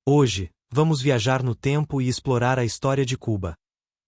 Hoje, vamos viajar no tempo e explorar a história de Cuba.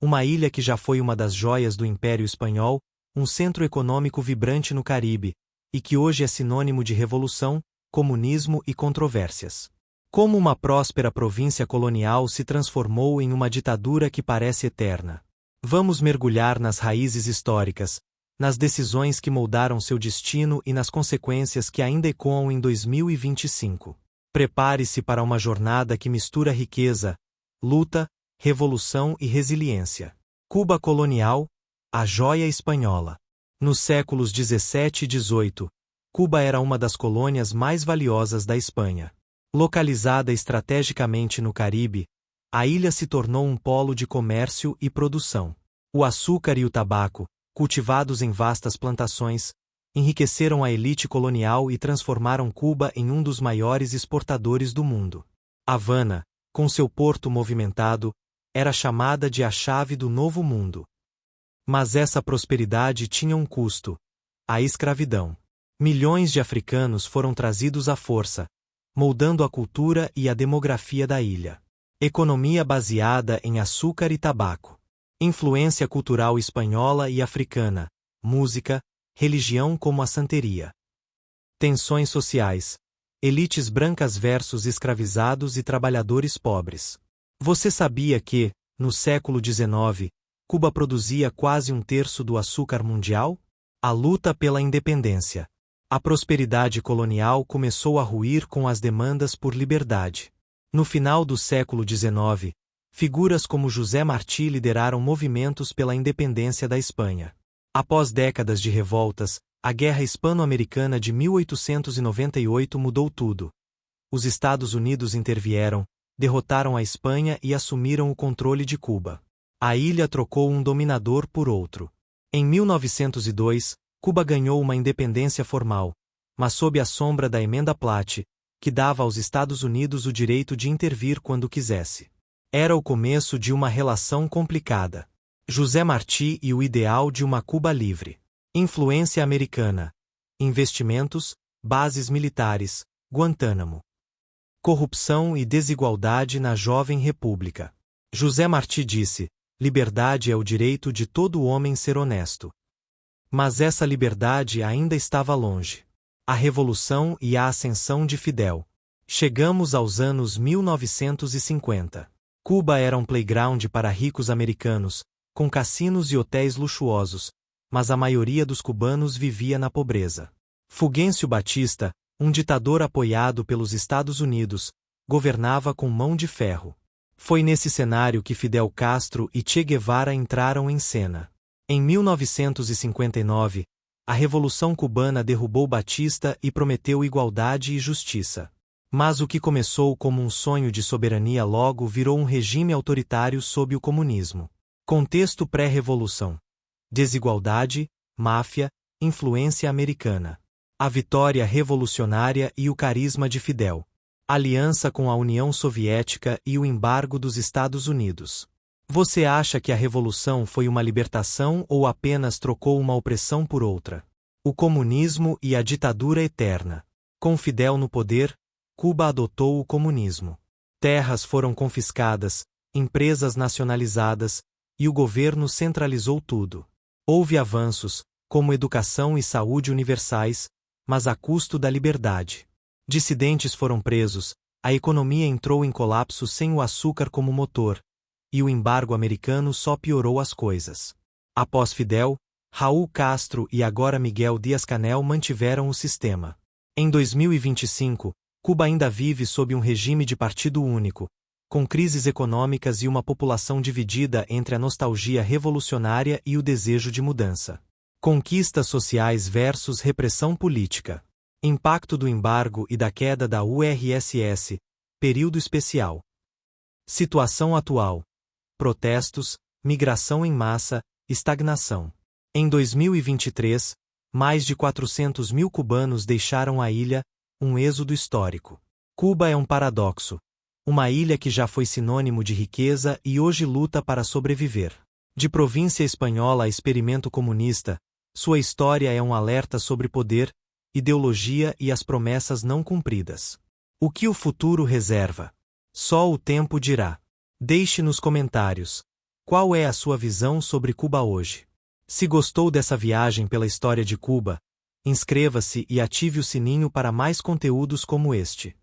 Uma ilha que já foi uma das joias do Império Espanhol, um centro econômico vibrante no Caribe, e que hoje é sinônimo de revolução, comunismo e controvérsias. Como uma próspera província colonial se transformou em uma ditadura que parece eterna. Vamos mergulhar nas raízes históricas, nas decisões que moldaram seu destino e nas consequências que ainda ecoam em 2025. Prepare-se para uma jornada que mistura riqueza, luta, revolução e resiliência. Cuba colonial, a joia espanhola. Nos séculos 17 e 18, Cuba era uma das colônias mais valiosas da Espanha. Localizada estrategicamente no Caribe, a ilha se tornou um polo de comércio e produção. O açúcar e o tabaco, cultivados em vastas plantações, enriqueceram a elite colonial e transformaram Cuba em um dos maiores exportadores do mundo. Havana, com seu porto movimentado, era chamada de a chave do Novo Mundo. Mas essa prosperidade tinha um custo: a escravidão. Milhões de africanos foram trazidos à força, moldando a cultura e a demografia da ilha. Economia baseada em açúcar e tabaco. Influência cultural espanhola e africana, música, religião como a santeria. Tensões sociais. Elites brancas versus escravizados e trabalhadores pobres. Você sabia que, no século XIX, Cuba produzia quase um terço do açúcar mundial? A luta pela independência. A prosperidade colonial começou a ruir com as demandas por liberdade. No final do século XIX, figuras como José Martí lideraram movimentos pela independência da Espanha. Após décadas de revoltas, a Guerra Hispano-Americana de 1898 mudou tudo. Os Estados Unidos intervieram, derrotaram a Espanha e assumiram o controle de Cuba. A ilha trocou um dominador por outro. Em 1902, Cuba ganhou uma independência formal, mas sob a sombra da Emenda Platt, que dava aos Estados Unidos o direito de intervir quando quisesse. Era o começo de uma relação complicada. José Martí e o ideal de uma Cuba livre. Influência americana. Investimentos, bases militares, Guantánamo. Corrupção e desigualdade na jovem república. José Martí disse: liberdade é o direito de todo homem ser honesto. Mas essa liberdade ainda estava longe. A Revolução e a ascensão de Fidel. Chegamos aos anos 1950. Cuba era um playground para ricos americanos, com cassinos e hotéis luxuosos, mas a maioria dos cubanos vivia na pobreza. Fulgêncio Batista, um ditador apoiado pelos Estados Unidos, governava com mão de ferro. Foi nesse cenário que Fidel Castro e Che Guevara entraram em cena. Em 1959, a Revolução Cubana derrubou Batista e prometeu igualdade e justiça. Mas o que começou como um sonho de soberania logo virou um regime autoritário sob o comunismo. Contexto pré-revolução. Desigualdade, máfia, influência americana. A vitória revolucionária e o carisma de Fidel. Aliança com a União Soviética e o embargo dos Estados Unidos. Você acha que a revolução foi uma libertação ou apenas trocou uma opressão por outra? O comunismo e a ditadura eterna. Com Fidel no poder, Cuba adotou o comunismo. Terras foram confiscadas, empresas nacionalizadas, e o governo centralizou tudo. Houve avanços, como educação e saúde universais, mas a custo da liberdade. Dissidentes foram presos, a economia entrou em colapso sem o açúcar como motor, e o embargo americano só piorou as coisas. Após Fidel, Raul Castro e agora Miguel Díaz-Canel mantiveram o sistema. Em 2025, Cuba ainda vive sob um regime de partido único, com crises econômicas e uma população dividida entre a nostalgia revolucionária e o desejo de mudança. Conquistas sociais versus repressão política. Impacto do embargo e da queda da URSS. Período especial. Situação atual. Protestos, migração em massa, estagnação. Em 2023, mais de 400 mil cubanos deixaram a ilha, um êxodo histórico. Cuba é um paradoxo. Uma ilha que já foi sinônimo de riqueza e hoje luta para sobreviver. De província espanhola a experimento comunista, sua história é um alerta sobre poder, ideologia e as promessas não cumpridas. O que o futuro reserva? Só o tempo dirá. Deixe nos comentários. Qual é a sua visão sobre Cuba hoje? Se gostou dessa viagem pela história de Cuba, inscreva-se e ative o sininho para mais conteúdos como este.